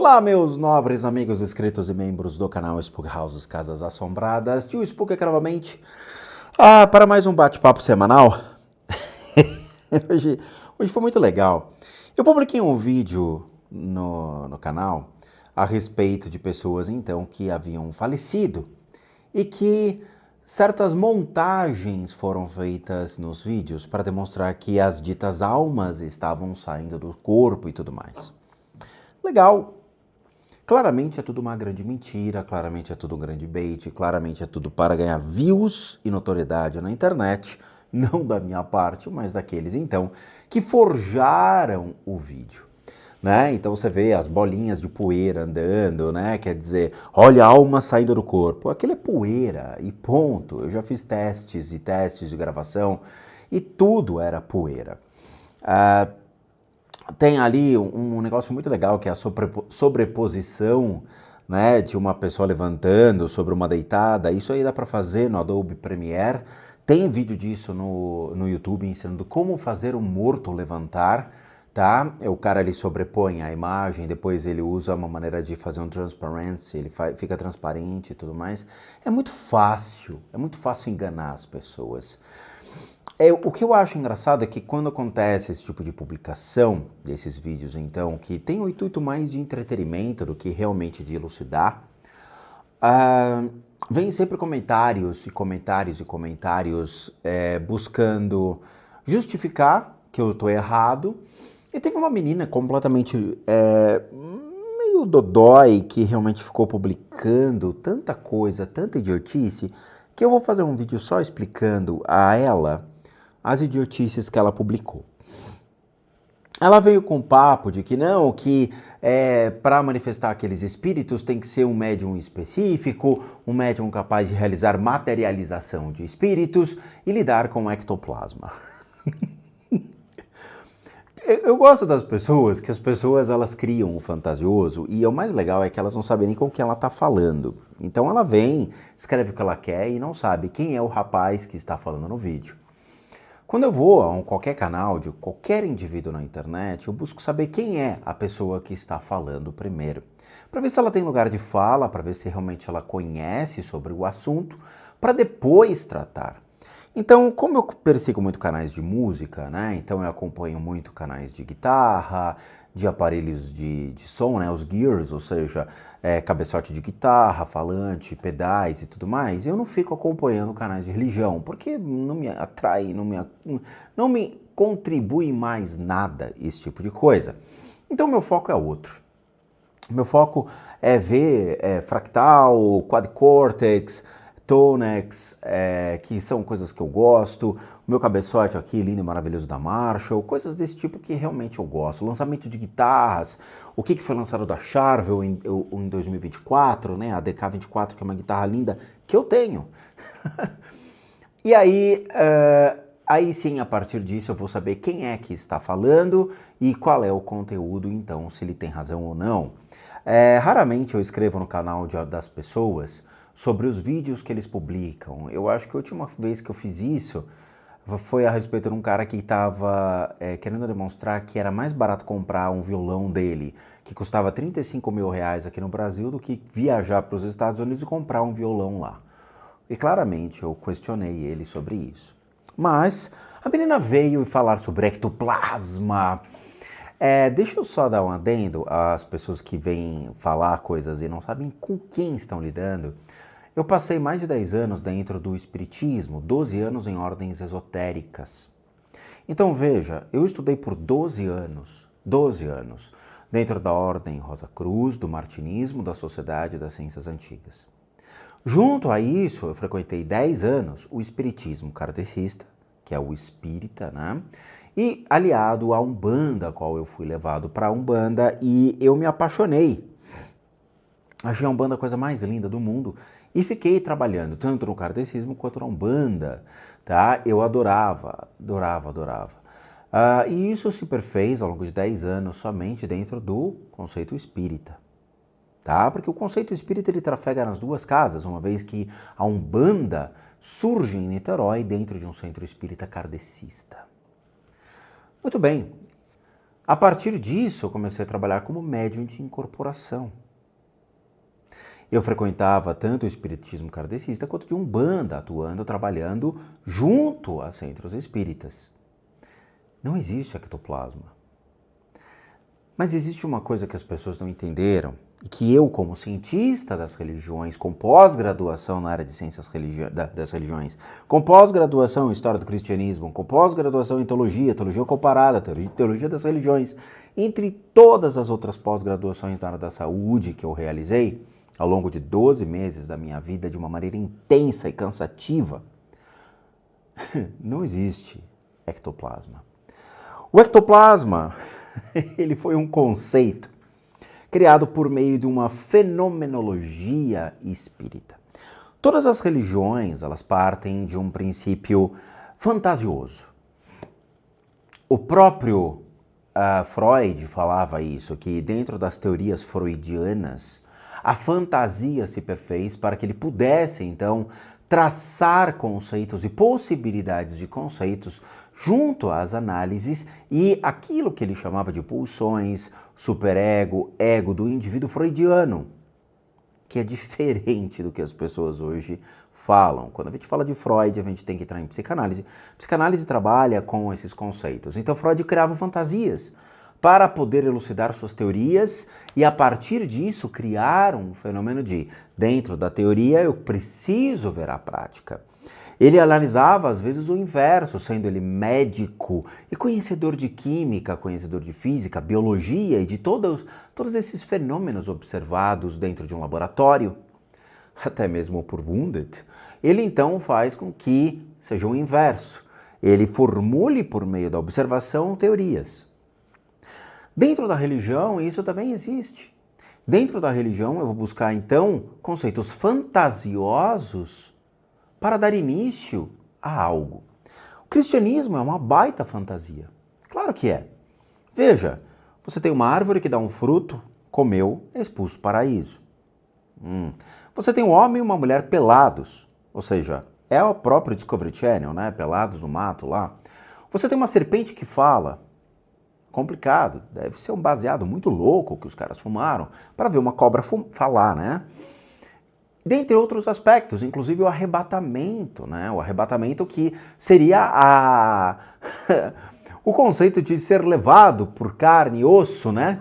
Olá, meus nobres amigos inscritos e membros do canal Spook Houses Casas Assombradas. Tio Spook aqui novamente para mais um bate-papo semanal. hoje foi muito legal. Eu publiquei um vídeo no canal a respeito de pessoas então que haviam falecido e que certas montagens foram feitas nos vídeos para demonstrar que as ditas almas estavam saindo do corpo e tudo mais. Legal. Claramente é tudo uma grande mentira, claramente é tudo um grande bait, claramente é tudo para ganhar views e notoriedade na internet, não da minha parte, mas daqueles então que forjaram o vídeo. Né? Então você vê as bolinhas de poeira andando, né? Quer dizer, olha a alma saindo do corpo. Aquilo é poeira e ponto. Eu já fiz testes e testes de gravação e tudo era poeira. Tem ali um negócio muito legal que é a sobreposição, né, de uma pessoa levantando sobre uma deitada. Isso aí dá para fazer no Adobe Premiere. Tem vídeo disso no YouTube ensinando como fazer um morto levantar, tá? O cara ele sobrepõe a imagem, depois ele usa uma maneira de fazer um transparency, ele fica transparente e tudo mais. É muito fácil enganar as pessoas. O que eu acho engraçado é que quando acontece esse tipo de publicação, desses vídeos então, que tem o intuito mais de entretenimento do que realmente de elucidar, vem sempre comentários buscando justificar que eu estou errado. E teve uma menina completamente meio dodói que realmente ficou publicando tanta coisa, tanta idiotice, que eu vou fazer um vídeo só explicando a ela as idiotices que ela publicou. Ela veio com o papo de que não, que para manifestar aqueles espíritos tem que ser um médium específico, um médium capaz de realizar materialização de espíritos e lidar com o ectoplasma. Eu gosto das pessoas, que as pessoas elas criam o fantasioso e o mais legal é que elas não sabem nem com o que ela está falando. Então ela vem, escreve o que ela quer e não sabe quem é o rapaz que está falando no vídeo. Quando eu vou a qualquer canal de qualquer indivíduo na internet, eu busco saber quem é a pessoa que está falando primeiro. Para ver se ela tem lugar de fala, para ver se realmente ela conhece sobre o assunto, para depois tratar. Então, como eu persigo muito canais de música, né? Então eu acompanho muito canais de guitarra, de aparelhos de som, né? Os gears, ou seja, cabeçote de guitarra, falante, pedais e tudo mais. Eu não fico acompanhando canais de religião, porque não me atrai, não me contribui mais nada esse tipo de coisa. Então meu foco é outro. Meu foco é ver fractal, quadcórtex, Tonex, que são coisas que eu gosto, o meu cabeçote aqui, lindo e maravilhoso da Marshall, coisas desse tipo que realmente eu gosto. Lançamento de guitarras, o que foi lançado da Charvel em 2024, né? A DK24, que é uma guitarra linda, que eu tenho. E aí sim, a partir disso eu vou saber quem é que está falando e qual é o conteúdo, então, se ele tem razão ou não. Raramente eu escrevo no canal das pessoas sobre os vídeos que eles publicam. Eu acho que a última vez que eu fiz isso foi a respeito de um cara que estava querendo demonstrar que era mais barato comprar um violão dele, que custava 35 mil reais aqui no Brasil, do que viajar para os Estados Unidos e comprar um violão lá. E claramente eu questionei ele sobre isso. Mas a menina veio falar sobre ectoplasma. Deixa eu só dar um adendo às pessoas que vêm falar coisas e não sabem com quem estão lidando. Eu passei mais de 10 anos dentro do espiritismo, 12 anos em ordens esotéricas. Então veja, eu estudei por 12 anos, dentro da ordem Rosa Cruz, do Martinismo, da Sociedade das Ciências Antigas. Junto a isso, eu frequentei 10 anos o espiritismo kardecista, que é o espírita, né? E aliado à Umbanda, a qual eu fui levado para a Umbanda e eu me apaixonei. Achei a Umbanda a coisa mais linda do mundo e fiquei trabalhando tanto no kardecismo quanto na Umbanda, tá? Eu adorava. E isso se perfez ao longo de 10 anos somente dentro do conceito espírita, tá? Porque o conceito espírita ele trafega nas duas casas, uma vez que a Umbanda surge em Niterói dentro de um centro espírita kardecista. Muito bem. A partir disso, eu comecei a trabalhar como médium de incorporação. Eu frequentava tanto o espiritismo kardecista quanto de Umbanda, atuando, trabalhando junto a centros espíritas. Não existe ectoplasma. Mas existe uma coisa que as pessoas não entenderam e que eu, como cientista das religiões, com pós-graduação na área de ciências das religiões, com pós-graduação em história do cristianismo, com pós-graduação em teologia, teologia comparada, teologia das religiões, entre todas as outras pós-graduações na área da saúde que eu realizei ao longo de 12 meses da minha vida de uma maneira intensa e cansativa, não existe ectoplasma. O ectoplasma ele foi um conceito criado por meio de uma fenomenologia espírita. Todas as religiões, elas partem de um princípio fantasioso. O próprio Freud falava isso, que dentro das teorias freudianas, a fantasia se perfez para que ele pudesse, então, traçar conceitos e possibilidades de conceitos junto às análises e aquilo que ele chamava de pulsões, superego, ego do indivíduo freudiano, que é diferente do que as pessoas hoje falam. Quando a gente fala de Freud, a gente tem que entrar em psicanálise. Psicanálise trabalha com esses conceitos. Então Freud criava fantasias para poder elucidar suas teorias e, a partir disso, criar um fenômeno de, dentro da teoria, eu preciso ver a prática. Ele analisava, às vezes, o inverso, sendo ele médico e conhecedor de química, conhecedor de física, biologia e de todos esses fenômenos observados dentro de um laboratório, até mesmo por Wundt. Ele, então, faz com que seja o inverso. Ele formule, por meio da observação, teorias. Dentro da religião, isso também existe. Dentro da religião, eu vou buscar, então, conceitos fantasiosos para dar início a algo. O cristianismo é uma baita fantasia. Claro que é. Veja, você tem uma árvore que dá um fruto, comeu, é expulso do paraíso. Você tem um homem e uma mulher pelados, ou seja, é o próprio Discovery Channel, né? Pelados no mato lá. Você tem uma serpente que fala. Complicado, deve ser um baseado muito louco que os caras fumaram para ver uma cobra falar, né? Dentre outros aspectos, inclusive o arrebatamento, né? O arrebatamento que seria o conceito de ser levado por carne e osso, né?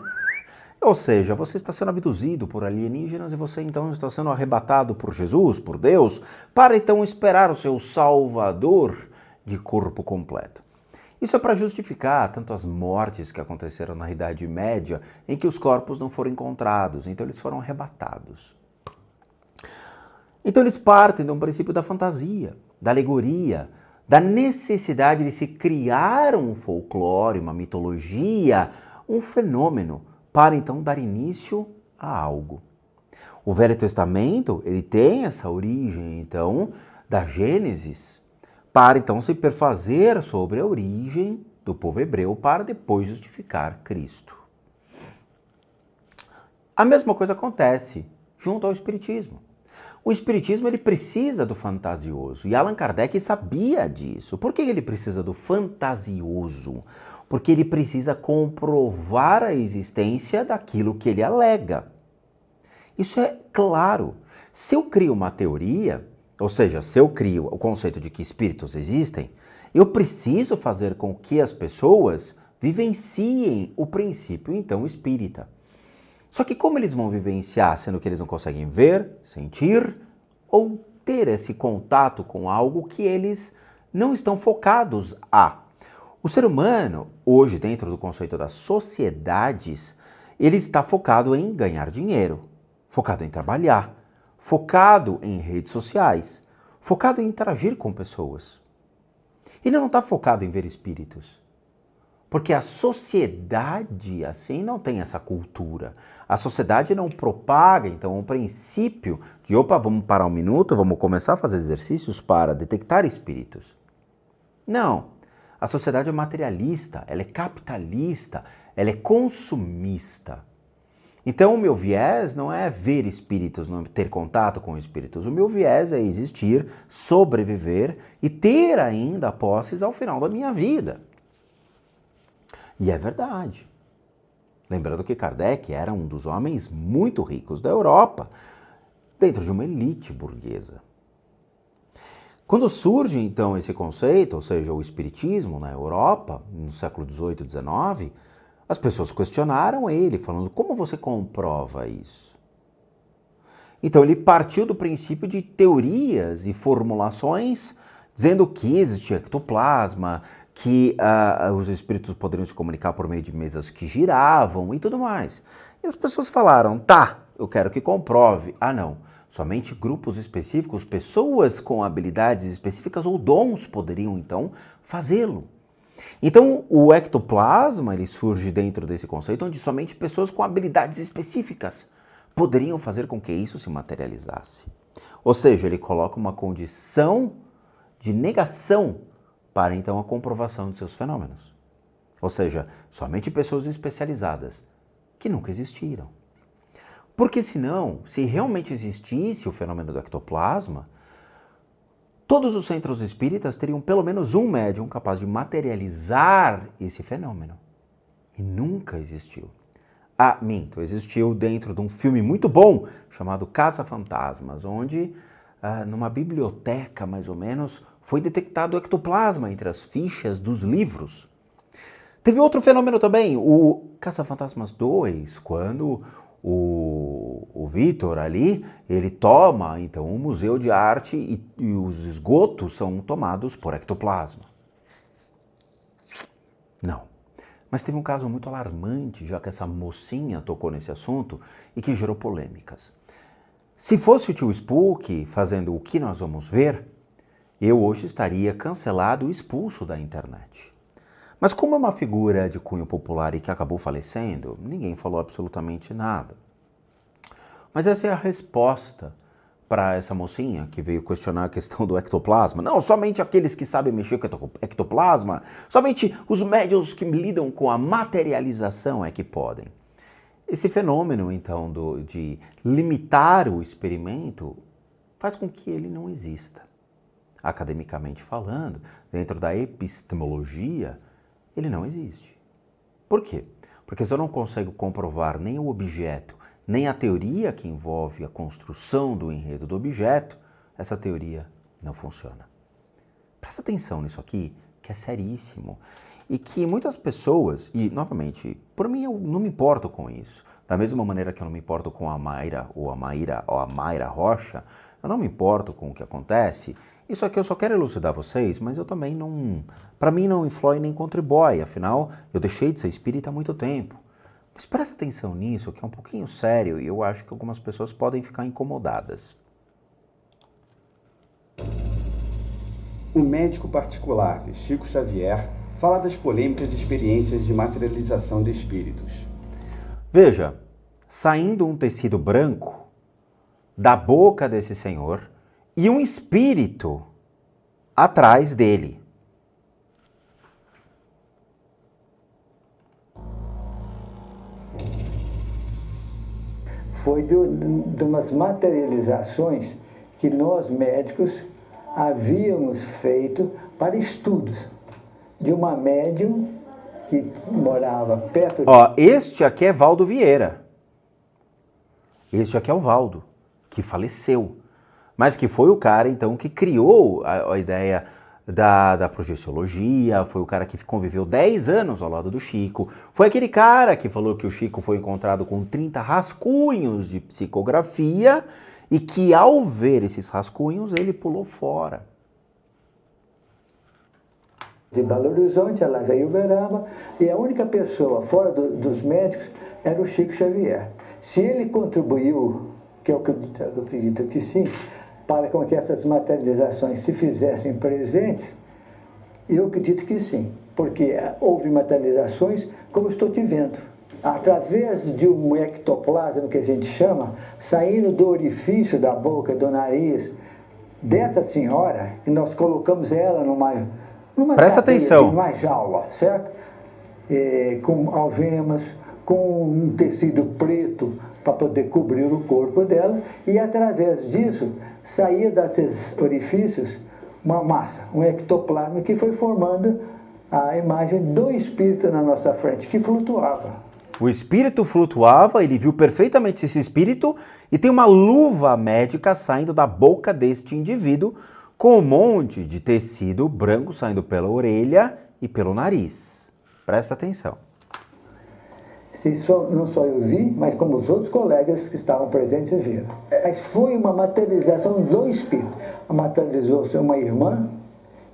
Ou seja, você está sendo abduzido por alienígenas e você então está sendo arrebatado por Jesus, por Deus, para então esperar o seu Salvador de corpo completo. Isso é para justificar tanto as mortes que aconteceram na Idade Média, em que os corpos não foram encontrados, então eles foram arrebatados. Então eles partem de um princípio da fantasia, da alegoria, da necessidade de se criar um folclore, uma mitologia, um fenômeno, para então dar início a algo. O Velho Testamento, ele tem essa origem, então, da Gênesis, para então se perfazer sobre a origem do povo hebreu para depois justificar Cristo. A mesma coisa acontece junto ao Espiritismo. O Espiritismo ele precisa do fantasioso e Allan Kardec sabia disso. Por que ele precisa do fantasioso? Porque ele precisa comprovar a existência daquilo que ele alega. Isso é claro. Se eu crio uma teoria, ou seja, se eu crio o conceito de que espíritos existem, eu preciso fazer com que as pessoas vivenciem o princípio, então, espírita. Só que como eles vão vivenciar, sendo que eles não conseguem ver, sentir ou ter esse contato com algo que eles não estão focados a? O ser humano, hoje, dentro do conceito das sociedades, ele está focado em ganhar dinheiro, focado em trabalhar, focado em redes sociais, focado em interagir com pessoas. Ele não está focado em ver espíritos. Porque a sociedade, assim, não tem essa cultura. A sociedade não propaga, então, um princípio de, opa, vamos parar um minuto, vamos começar a fazer exercícios para detectar espíritos. Não. A sociedade é materialista, ela é capitalista, ela é consumista. Então, o meu viés não é ver espíritos, não é ter contato com espíritos. O meu viés é existir, sobreviver e ter ainda posses ao final da minha vida. E é verdade. Lembrando que Kardec era um dos homens muito ricos da Europa, dentro de uma elite burguesa. Quando surge, então, esse conceito, ou seja, o espiritismo na Europa, no século XVIII e XIX, as pessoas questionaram ele, falando, como você comprova isso? Então, ele partiu do princípio de teorias e formulações dizendo que existia ectoplasma, que os espíritos poderiam se comunicar por meio de mesas que giravam e tudo mais. E as pessoas falaram, tá, eu quero que comprove. Ah, não, somente grupos específicos, pessoas com habilidades específicas ou dons poderiam, então, fazê-lo. Então, o ectoplasma ele surge dentro desse conceito onde somente pessoas com habilidades específicas poderiam fazer com que isso se materializasse. Ou seja, ele coloca uma condição de negação para, então, a comprovação de seus fenômenos. Ou seja, somente pessoas especializadas, que nunca existiram. Porque senão, se realmente existisse o fenômeno do ectoplasma, todos os centros espíritas teriam pelo menos um médium capaz de materializar esse fenômeno. E nunca existiu. Ah, minto, existiu dentro de um filme muito bom chamado Caça-Fantasmas, onde, numa biblioteca mais ou menos, foi detectado o ectoplasma entre as fichas dos livros. Teve outro fenômeno também, o Caça-Fantasmas 2, quando o Vitor ali, ele toma então um museu de arte e os esgotos são tomados por ectoplasma. Não. Mas teve um caso muito alarmante, já que essa mocinha tocou nesse assunto e que gerou polêmicas. Se fosse o tio Spook fazendo o que nós vamos ver, eu hoje estaria cancelado e expulso da internet. Mas como é uma figura de cunho popular e que acabou falecendo, ninguém falou absolutamente nada. Mas essa é a resposta para essa mocinha que veio questionar a questão do ectoplasma. Não, somente aqueles que sabem mexer com ectoplasma, somente os médiuns que lidam com a materialização é que podem. Esse fenômeno, então, de limitar o experimento faz com que ele não exista. Academicamente falando, dentro da epistemologia, ele não existe. Por quê? Porque se eu não consigo comprovar nem o objeto, nem a teoria que envolve a construção do enredo do objeto, essa teoria não funciona. Presta atenção nisso aqui, que é seríssimo. E que muitas pessoas, e novamente, por mim eu não me importo com isso, da mesma maneira que eu não me importo com a Mayra Rocha, eu não me importo com o que acontece. Isso aqui eu só quero elucidar vocês, mas eu também não, para mim não influi nem contribui, afinal eu deixei de ser espírita há muito tempo. Mas presta atenção nisso, que é um pouquinho sério e eu acho que algumas pessoas podem ficar incomodadas. O médico particular de Chico Xavier fala das polêmicas experiências de materialização de espíritos. Veja, saindo um tecido branco da boca desse senhor e um espírito atrás dele. Foi de umas materializações que nós médicos havíamos feito para estudos de uma médium que morava perto de... Este aqui é Valdo Vieira. Este aqui é o Valdo, que faleceu. Mas que foi o cara, então, que criou a ideia da projeciologia, foi o cara que conviveu 10 anos ao lado do Chico, foi aquele cara que falou que o Chico foi encontrado com 30 rascunhos de psicografia e que ao ver esses rascunhos ele pulou fora. De Belo Horizonte, ela veio Uberaba, e a única pessoa fora dos médicos era o Chico Xavier. Se ele contribuiu, que é o que eu acredito que sim, para com que essas materializações se fizessem presentes, eu acredito que sim, porque houve materializações como eu estou te vendo, através de um ectoplasma, que a gente chama, saindo do orifício da boca, do nariz, dessa senhora, e nós colocamos ela numa Presta atenção. Uma jaula, certo? Com algemas, com um tecido preto para poder cobrir o corpo dela, e através disso saía desses orifícios uma massa, um ectoplasma que foi formando a imagem do espírito na nossa frente, que flutuava. O espírito flutuava, ele viu perfeitamente esse espírito e tem uma luva médica saindo da boca deste indivíduo com um monte de tecido branco saindo pela orelha e pelo nariz. Presta atenção. Não só eu vi, mas como os outros colegas que estavam presentes viram. Mas foi uma materialização do espírito. Materializou-se uma irmã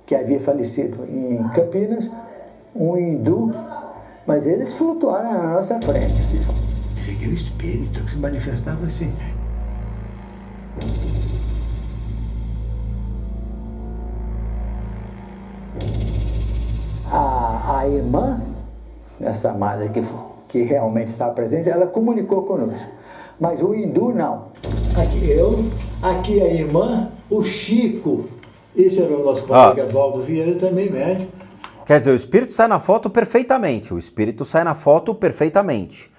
que havia falecido em Campinas, um hindu, mas eles flutuaram na nossa frente. Esse aqui é o espírito que se manifestava assim. A irmã, essa madre que realmente estava presente, ela comunicou conosco. Mas o hindu não. Aqui a irmã, o Chico, esse era o nosso colega Valdo Vieira, também médico. Quer dizer, o espírito sai na foto perfeitamente. O espírito sai na foto perfeitamente.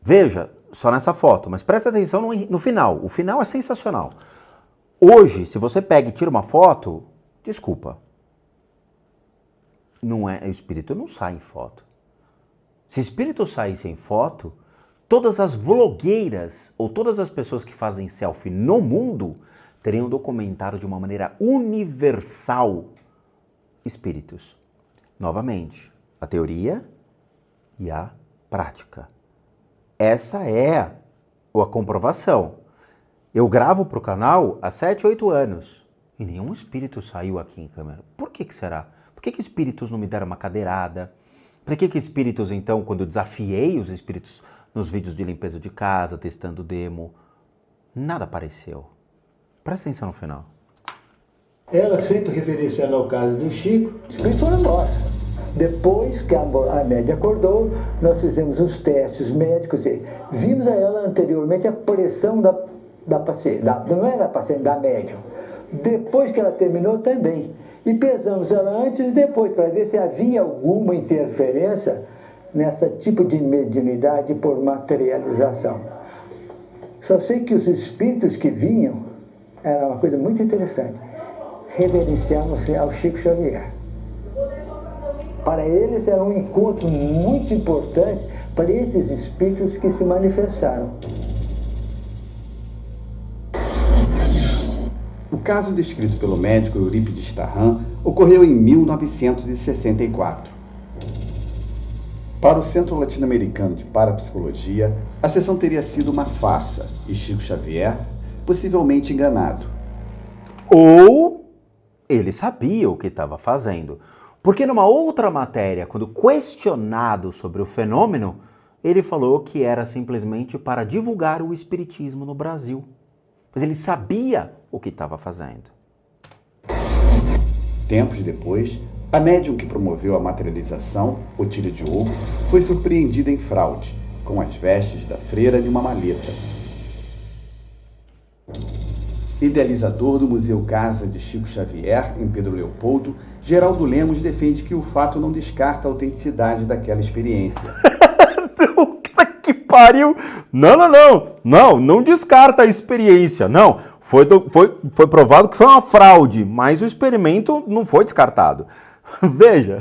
Veja, só nessa foto, mas presta atenção no final. O final é sensacional. Hoje, se você pega e tira uma foto, desculpa. Não é, o espírito não sai em foto. Se o espírito saísse em foto, todas as vlogueiras ou todas as pessoas que fazem selfie no mundo teriam documentado de uma maneira universal espíritos. Novamente, a teoria e a prática. Essa é a comprovação. Eu gravo para o canal há 7, 8 anos e nenhum espírito saiu aqui em câmera. Por que será? Por que espíritos não me deram uma cadeirada? Por que espíritos, então, quando eu desafiei os espíritos nos vídeos de limpeza de casa, testando demo, nada apareceu? Presta atenção no final. Ela sempre referenciando ao caso do Chico. Os espíritos foram embora. Depois que a média acordou, nós fizemos os testes médicos e vimos a ela anteriormente a pressão da paciente, não era da paciente, da médium. Depois que ela terminou também. E pesamos ela antes e depois para ver se havia alguma interferência nessa tipo de mediunidade por materialização. Só sei que os espíritos que vinham, era uma coisa muito interessante, reverenciavam-se ao Chico Xavier. Para eles era um encontro muito importante para esses espíritos que se manifestaram. O caso descrito pelo médico Eurípides Tarran ocorreu em 1964. Para o Centro Latino-Americano de Parapsicologia, a sessão teria sido uma farsa e Chico Xavier possivelmente enganado. Ou ele sabia o que estava fazendo. Porque numa outra matéria, quando questionado sobre o fenômeno, ele falou que era simplesmente para divulgar o espiritismo no Brasil. Mas ele sabia o que estava fazendo. Tempos depois, a médium que promoveu a materialização, Otília Diogo, foi surpreendida em fraude, com as vestes da freira em uma maleta. Idealizador do Museu Casa de Chico Xavier, em Pedro Leopoldo, Geraldo Lemos defende que o fato não descarta a autenticidade daquela experiência. Que pariu! Não descarta a experiência. Não, foi provado que foi uma fraude, mas o experimento não foi descartado. Veja.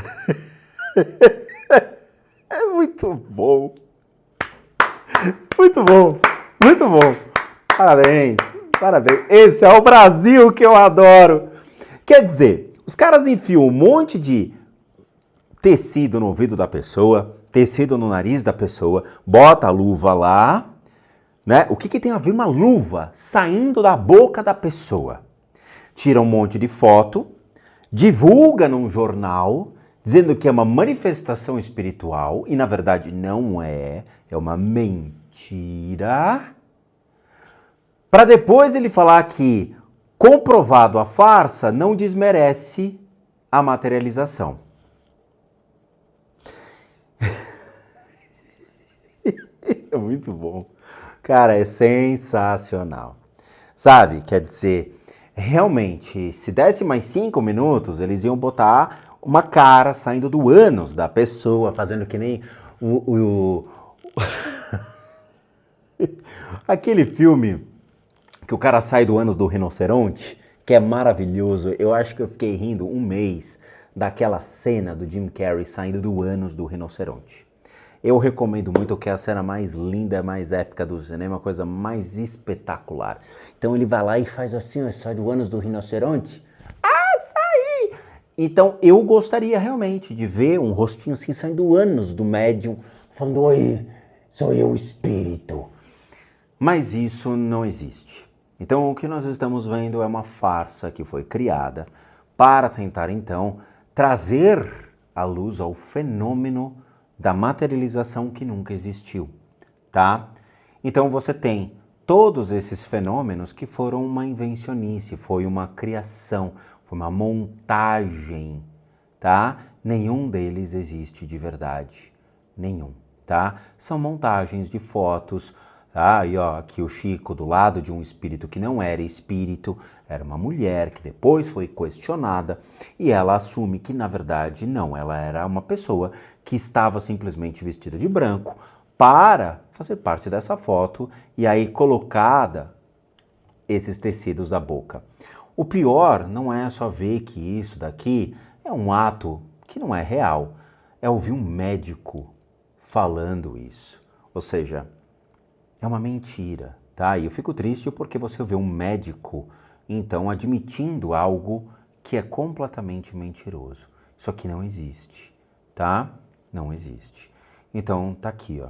É muito bom. Muito bom. Muito bom. Parabéns. Parabéns. Esse é o Brasil que eu adoro. Quer dizer, os caras enfiam um monte de tecido no ouvido da pessoa, tecido no nariz da pessoa, bota a luva lá, né? O que tem a ver uma luva saindo da boca da pessoa? Tira um monte de foto, divulga num jornal, dizendo que é uma manifestação espiritual, e na verdade não é uma mentira, para depois ele falar que, comprovado a farsa, não desmerece a materialização. É muito bom. Cara, é sensacional. Sabe, quer dizer, realmente, se desse mais 5 minutos, eles iam botar uma cara saindo do ânus da pessoa, fazendo que nem aquele filme que o cara sai do ânus do rinoceronte, que é maravilhoso. Eu acho que eu fiquei rindo um mês daquela cena do Jim Carrey saindo do ânus do rinoceronte. Eu recomendo muito, que é a cena mais linda, mais épica do cinema, a coisa mais espetacular. Então ele vai lá e faz assim, ó, sai do ânus do rinoceronte. Açaí! Então eu gostaria realmente de ver um rostinho assim saindo do ânus do médium, falando, oi, sou eu o espírito. Mas isso não existe. Então o que nós estamos vendo é uma farsa que foi criada para tentar então trazer à luz ao fenômeno da materialização que nunca existiu, tá? Então você tem todos esses fenômenos que foram uma invencionice, foi uma criação, foi uma montagem, tá? Nenhum deles existe de verdade, nenhum, tá? São montagens de fotos, tá? E ó, aqui o Chico do lado de um espírito que não era espírito, era uma mulher que depois foi questionada e ela assume que na verdade não, ela era uma pessoa que estava simplesmente vestida de branco para fazer parte dessa foto e aí colocada esses tecidos da boca. O pior não é só ver que isso daqui é um ato que não é real, é ouvir um médico falando isso, ou seja, é uma mentira, tá? E eu fico triste porque você vê um médico, então, admitindo algo que é completamente mentiroso. Isso aqui não existe, tá? Não existe. Então, tá aqui, ó.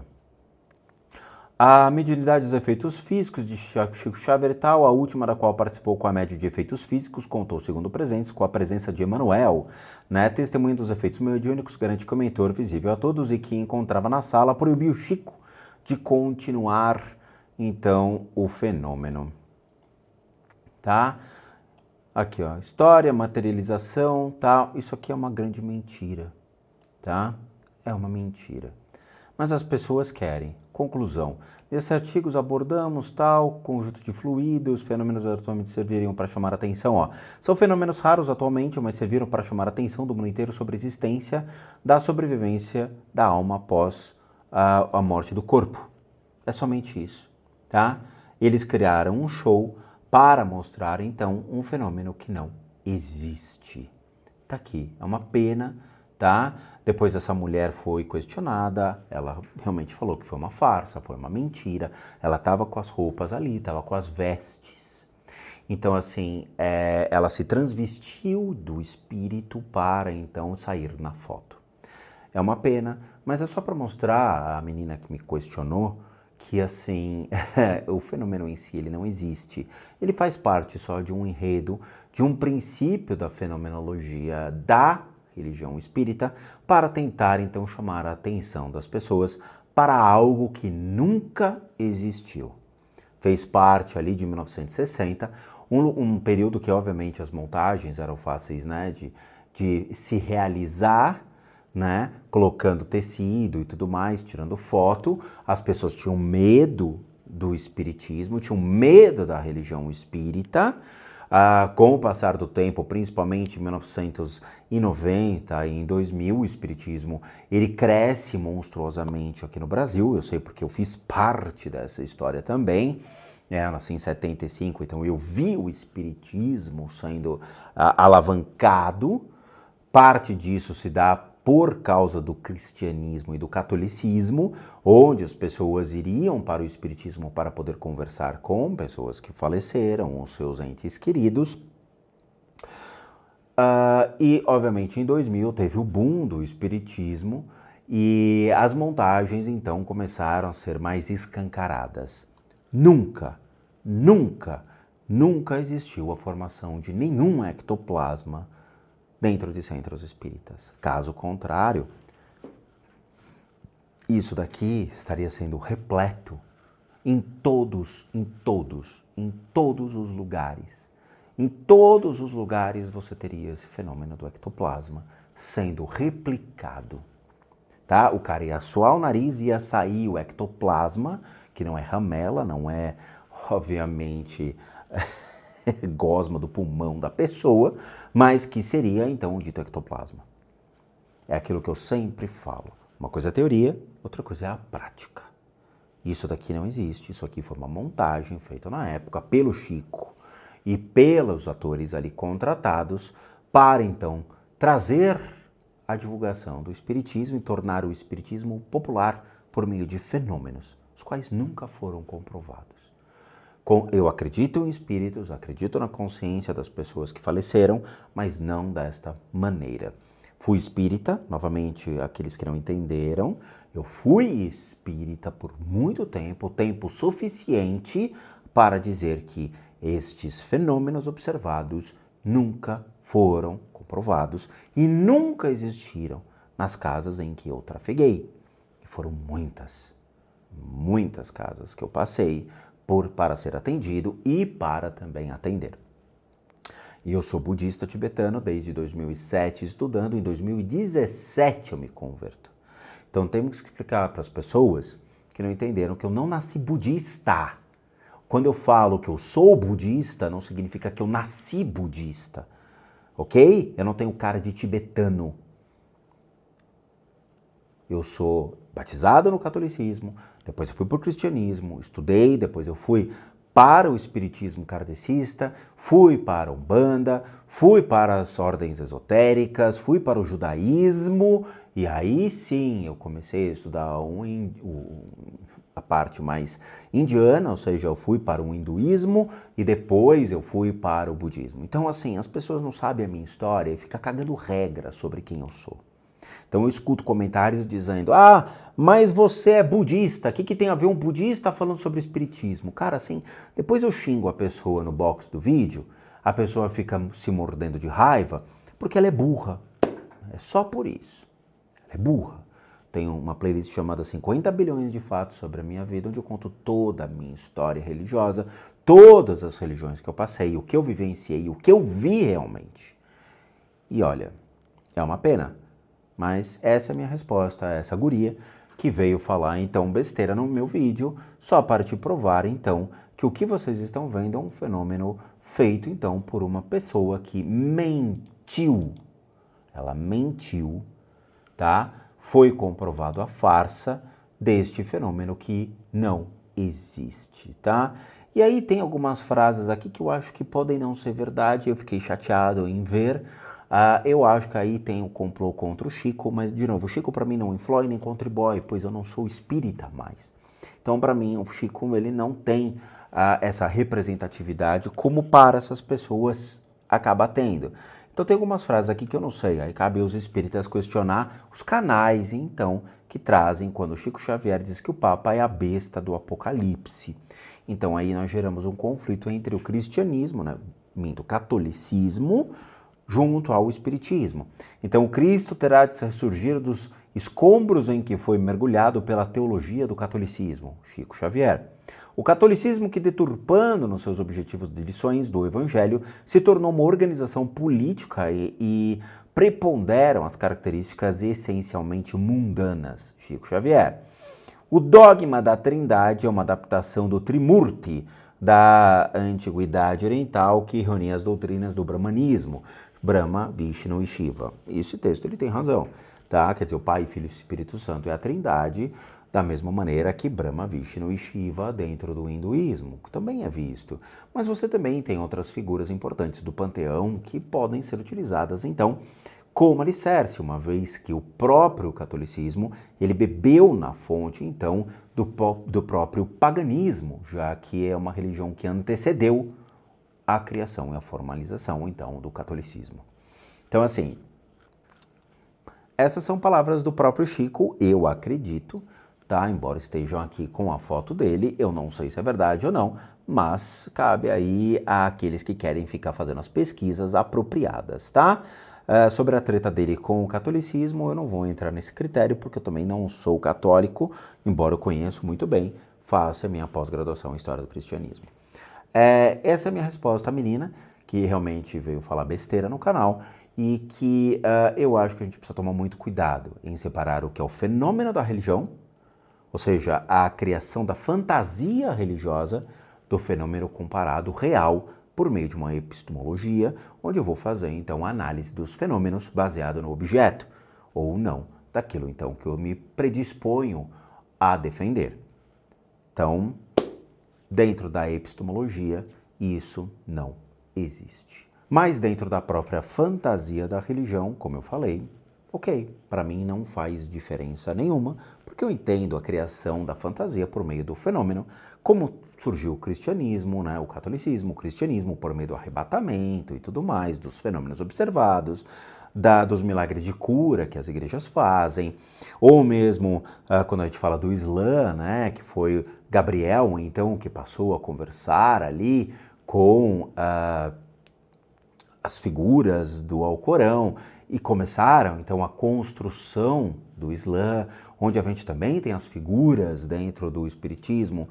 A mediunidade dos efeitos físicos de Chico Xavier e tal, a última da qual participou com a média de efeitos físicos, contou, segundo presentes, com a presença de Emanuel, né? Testemunha dos efeitos mediúnicos, garante que o mentor, visível a todos e que encontrava na sala, proibiu Chico de continuar, então, o fenômeno. Tá? Aqui, ó, história, materialização, tal. Isso aqui é uma grande mentira, tá? É uma mentira. Mas as pessoas querem. Conclusão. Nesses artigos abordamos tal conjunto de fluidos, fenômenos atualmente serviriam para chamar a atenção. Ó. São fenômenos raros atualmente, mas serviram para chamar a atenção do mundo inteiro sobre a existência da sobrevivência da alma após a morte do corpo. É somente isso, tá? Eles criaram um show para mostrar, então, um fenômeno que não existe. Tá aqui, é uma pena, tá? Depois essa mulher foi questionada, ela realmente falou que foi uma farsa, foi uma mentira, ela estava com as roupas ali, estava com as vestes. Então, assim, ela se transvestiu do espírito para, então, sair na foto. É uma pena, mas é só para mostrar a menina que me questionou que, assim, o fenômeno em si, ele não existe. Ele faz parte só de um enredo, de um princípio da fenomenologia da religião espírita para tentar, então, chamar a atenção das pessoas para algo que nunca existiu. Fez parte ali de 1960, um período que, obviamente, as montagens eram fáceis, né, de se realizar, né, colocando tecido e tudo mais, tirando foto. As pessoas tinham medo do espiritismo, tinham medo da religião espírita. Com o passar do tempo, principalmente em 1990 e em 2000, o espiritismo ele cresce monstruosamente aqui no Brasil. Eu sei porque eu fiz parte dessa história também. Eu nasci em 75, então eu vi o espiritismo sendo alavancado. Parte disso se dá por causa do cristianismo e do catolicismo, onde as pessoas iriam para o espiritismo para poder conversar com pessoas que faleceram, os seus entes queridos. E, obviamente, em 2000 teve o boom do espiritismo e as montagens, então, começaram a ser mais escancaradas. Nunca existiu a formação de nenhum ectoplasma dentro de centros espíritas. Caso contrário, isso daqui estaria sendo repleto em todos os lugares. Em todos os lugares você teria esse fenômeno do ectoplasma sendo replicado. Tá? O cara ia suar o nariz e ia sair o ectoplasma, que não é ramela, não é, obviamente, gosma do pulmão da pessoa, mas que seria, então, o dito ectoplasma. É aquilo que eu sempre falo. Uma coisa é a teoria, outra coisa é a prática. Isso daqui não existe, isso aqui foi uma montagem feita na época pelo Chico e pelos atores ali contratados para, então, trazer a divulgação do espiritismo e tornar o espiritismo popular por meio de fenômenos, os quais nunca foram comprovados. Eu acredito em espíritos, acredito na consciência das pessoas que faleceram, mas não desta maneira. Fui espírita, novamente, aqueles que não entenderam, eu fui espírita por muito tempo suficiente para dizer que estes fenômenos observados nunca foram comprovados e nunca existiram nas casas em que eu trafeguei. E foram muitas casas que eu passei para ser atendido e para também atender. E eu sou budista tibetano desde 2007, estudando. Em 2017 eu me converto. Então temos que explicar para as pessoas que não entenderam que eu não nasci budista. Quando eu falo que eu sou budista, não significa que eu nasci budista, ok? Eu não tenho cara de tibetano. Eu sou batizado no catolicismo, depois eu fui para o cristianismo, estudei, depois eu fui para o espiritismo kardecista, fui para a Umbanda, fui para as ordens esotéricas, fui para o judaísmo, e aí sim eu comecei a estudar a parte mais indiana, ou seja, eu fui para o hinduísmo e depois eu fui para o budismo. Então, assim, as pessoas não sabem a minha história e ficam cagando regra sobre quem eu sou. Então eu escuto comentários dizendo, mas você é budista, o que tem a ver um budista falando sobre espiritismo? Cara, assim, depois eu xingo a pessoa no box do vídeo, a pessoa fica se mordendo de raiva, porque ela é burra. É só por isso. Ela é burra. Tenho uma playlist chamada 50 bilhões de fatos sobre a minha vida, onde eu conto toda a minha história religiosa, todas as religiões que eu passei, o que eu vivenciei, o que eu vi realmente. E olha, é uma pena. Mas essa é a minha resposta a essa guria que veio falar então besteira no meu vídeo, só para te provar então que o que vocês estão vendo é um fenômeno feito então por uma pessoa que mentiu. Ela mentiu, tá? Foi comprovado a farsa deste fenômeno que não existe, tá? E aí tem algumas frases aqui que eu acho que podem não ser verdade, eu fiquei chateado em ver. Eu acho que aí tem o complô contra o Chico, mas, de novo, o Chico para mim não influi nem contribui, pois eu não sou espírita mais. Então, para mim, o Chico ele não tem essa representatividade como para essas pessoas acaba tendo. Então, tem algumas frases aqui que eu não sei, aí cabe aos espíritas questionar os canais, então, que trazem quando o Chico Xavier diz que o Papa é a besta do Apocalipse. Então, aí nós geramos um conflito entre o cristianismo, né, o catolicismo, junto ao espiritismo. Então, o Cristo terá de ressurgir dos escombros em que foi mergulhado pela teologia do catolicismo, Chico Xavier. O catolicismo que, deturpando nos seus objetivos de lições do Evangelho, se tornou uma organização política e preponderam as características essencialmente mundanas, Chico Xavier. O dogma da Trindade é uma adaptação do Trimurti, da antiguidade oriental, que reunia as doutrinas do brahmanismo, Brahma, Vishnu e Shiva. Esse texto ele tem razão, tá? Quer dizer, o Pai, Filho e Espírito Santo é a Trindade, da mesma maneira que Brahma, Vishnu e Shiva dentro do hinduísmo, que também é visto. Mas você também tem outras figuras importantes do panteão que podem ser utilizadas, então, como alicerce, uma vez que o próprio catolicismo, ele bebeu na fonte, então, do próprio paganismo, já que é uma religião que antecedeu a criação e a formalização, então, do catolicismo. Então, assim, essas são palavras do próprio Chico, eu acredito, tá? Embora estejam aqui com a foto dele, eu não sei se é verdade ou não, mas cabe aí àqueles que querem ficar fazendo as pesquisas apropriadas, tá? Sobre a treta dele com o catolicismo, eu não vou entrar nesse critério, porque eu também não sou católico, embora eu conheço muito bem, faço a minha pós-graduação em História do Cristianismo. Essa é a minha resposta à menina, que realmente veio falar besteira no canal e que eu acho que a gente precisa tomar muito cuidado em separar o que é o fenômeno da religião, ou seja, a criação da fantasia religiosa, do fenômeno comparado real por meio de uma epistemologia, onde eu vou fazer então a análise dos fenômenos baseado no objeto, ou não, daquilo então que eu me predisponho a defender. Então, dentro da epistemologia, isso não existe. Mas dentro da própria fantasia da religião, como eu falei, Ok, para mim não faz diferença nenhuma, porque eu entendo a criação da fantasia por meio do fenômeno, como surgiu o cristianismo, né, o catolicismo, o cristianismo por meio do arrebatamento e tudo mais, dos fenômenos observados, dos milagres de cura que as igrejas fazem, ou mesmo quando a gente fala do Islã, né, que foi Gabriel, então, que passou a conversar ali com as figuras do Alcorão, e começaram, então, a construção do Islã, onde a gente também tem as figuras dentro do espiritismo,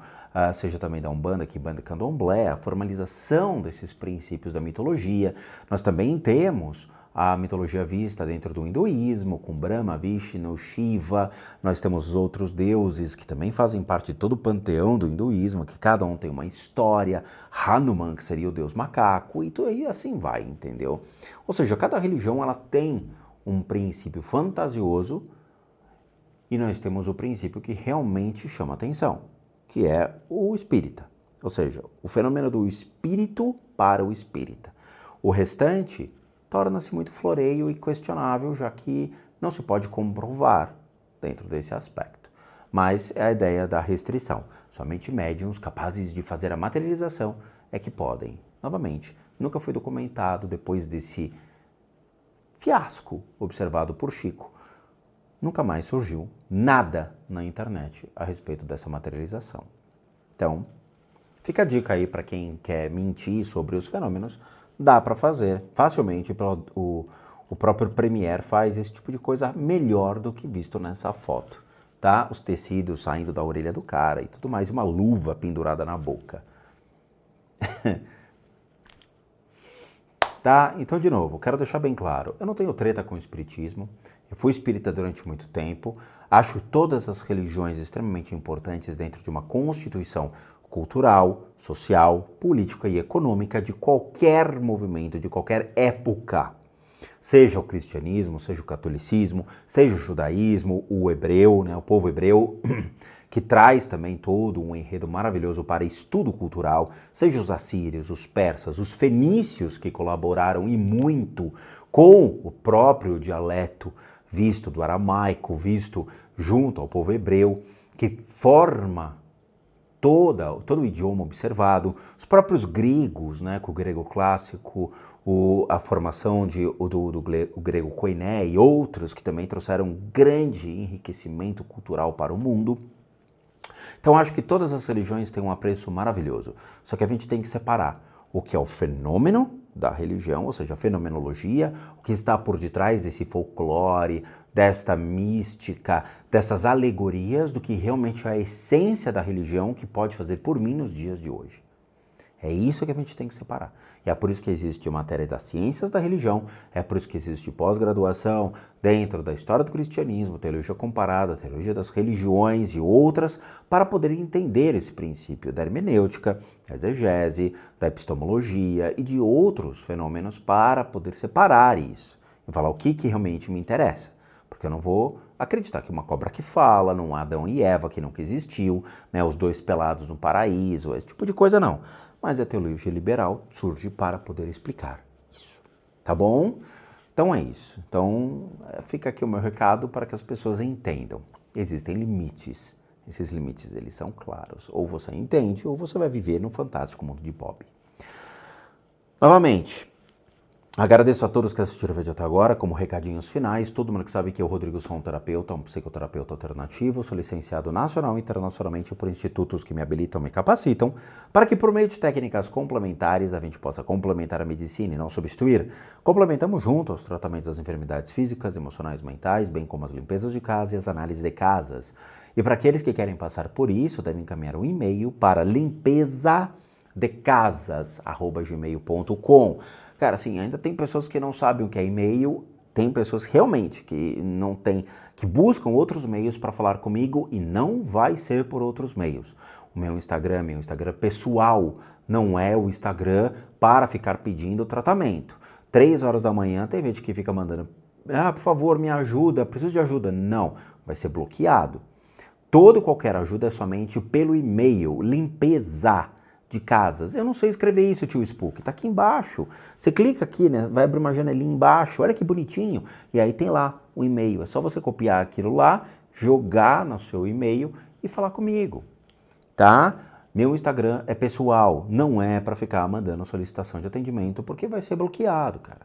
seja também da Umbanda, Quimbanda e Candomblé, a formalização desses princípios da mitologia. Nós também temos a mitologia vista dentro do hinduísmo, com Brahma, Vishnu, Shiva. Nós temos outros deuses que também fazem parte de todo o panteão do hinduísmo, que cada um tem uma história. Hanuman, que seria o deus macaco, e assim vai, entendeu? Ou seja, cada religião ela tem um princípio fantasioso e nós temos o princípio que realmente chama atenção, que é o espírita. Ou seja, o fenômeno do espírito para o espírita. O restante torna-se muito floreio e questionável, já que não se pode comprovar dentro desse aspecto. Mas é a ideia da restrição. Somente médiuns capazes de fazer a materialização é que podem. Novamente, nunca foi documentado depois desse fiasco observado por Chico. Nunca mais surgiu nada na internet a respeito dessa materialização. Então, fica a dica aí para quem quer mentir sobre os fenômenos. Dá para fazer facilmente, o próprio Premiere faz esse tipo de coisa melhor do que visto nessa foto, tá? Os tecidos saindo da orelha do cara e tudo mais, uma luva pendurada na boca. Tá? Então, de novo, quero deixar bem claro, eu não tenho treta com o espiritismo, eu fui espírita durante muito tempo, acho todas as religiões extremamente importantes dentro de uma constituição cultural, social, política e econômica de qualquer movimento, de qualquer época. Seja o cristianismo, seja o catolicismo, seja o judaísmo, o hebreu, né, o povo hebreu, que traz também todo um enredo maravilhoso para estudo cultural, seja os assírios, os persas, os fenícios que colaboraram e muito com o próprio dialeto visto do aramaico, visto junto ao povo hebreu, que forma todo o idioma observado, os próprios gregos, né, com o grego clássico, a formação do grego koiné e outros que também trouxeram um grande enriquecimento cultural para o mundo. Então acho que todas as religiões têm um apreço maravilhoso, só que a gente tem que separar o que é o fenômeno da religião, ou seja, a fenomenologia, o que está por detrás desse folclore, desta mística, dessas alegorias, do que realmente é a essência da religião que pode fazer por mim nos dias de hoje. É isso que a gente tem que separar. E é por isso que existe a matéria das ciências da religião, é por isso que existe pós-graduação dentro da história do cristianismo, teologia comparada, teologia das religiões e outras, para poder entender esse princípio da hermenêutica, da exegese, da epistemologia e de outros fenômenos para poder separar isso e falar o que realmente me interessa. Porque eu não vou acreditar que uma cobra que fala, num Adão e Eva que nunca existiu, né, os dois pelados no paraíso, esse tipo de coisa não. Mas a teologia liberal surge para poder explicar isso, tá bom? Então é isso. Então fica aqui o meu recado para que as pessoas entendam. Existem limites. Esses limites, eles são claros. Ou você entende, ou você vai viver no fantástico mundo de Bob. Novamente, agradeço a todos que assistiram o vídeo até agora, como recadinhos finais. Todo mundo que sabe que eu, Rodrigo, sou um terapeuta, um psicoterapeuta alternativo, sou licenciado nacional e internacionalmente por institutos que me habilitam, me capacitam, para que por meio de técnicas complementares a gente possa complementar a medicina e não substituir. Complementamos junto aos tratamentos das enfermidades físicas, emocionais, mentais, bem como as limpezas de casa e as análises de casas. E para aqueles que querem passar por isso, devem encaminhar um e-mail para limpezadecasas@gmail.com. Cara, assim, ainda tem pessoas que não sabem o que é e-mail, tem pessoas realmente que não tem, que buscam outros meios para falar comigo e não vai ser por outros meios. O meu Instagram pessoal, não é o Instagram para ficar pedindo tratamento. 3 horas da manhã tem gente que fica mandando, por favor, me ajuda, preciso de ajuda. Não, vai ser bloqueado. Toda e qualquer ajuda é somente pelo e-mail, limpeza de casas. Eu não sei escrever isso, tio Spook. Tá aqui embaixo. Você clica aqui, né? Vai abrir uma janelinha embaixo. Olha que bonitinho. E aí tem lá o e-mail. É só você copiar aquilo lá, jogar no seu e-mail e falar comigo, tá? Meu Instagram é pessoal, não é para ficar mandando solicitação de atendimento, porque vai ser bloqueado, cara.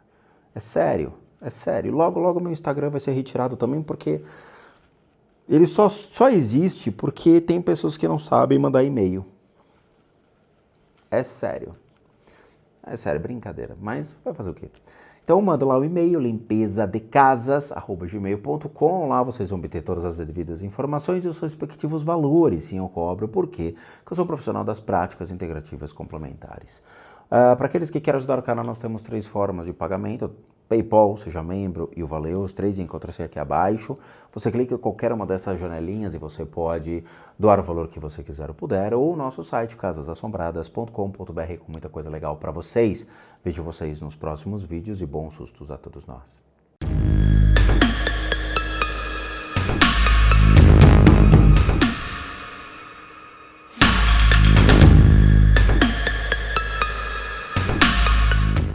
É sério, é sério. Logo, logo meu Instagram vai ser retirado também, porque ele só existe porque tem pessoas que não sabem mandar e-mail. É sério, brincadeira, mas vai fazer o quê? Então manda lá o e-mail, limpezadecasas@gmail.com, lá vocês vão obter todas as devidas informações e os respectivos valores, sim, eu cobro, por quê? Porque eu sou um profissional das práticas integrativas complementares. Para aqueles que querem ajudar o canal, nós temos 3 formas de pagamento: PayPal, seja membro, e o Valeu, os 3 encontram-se aqui abaixo. Você clica em qualquer uma dessas janelinhas e você pode doar o valor que você quiser ou puder, ou o nosso site casasassombradas.com.br, com muita coisa legal para vocês. Vejo vocês nos próximos vídeos e bons sustos a todos nós.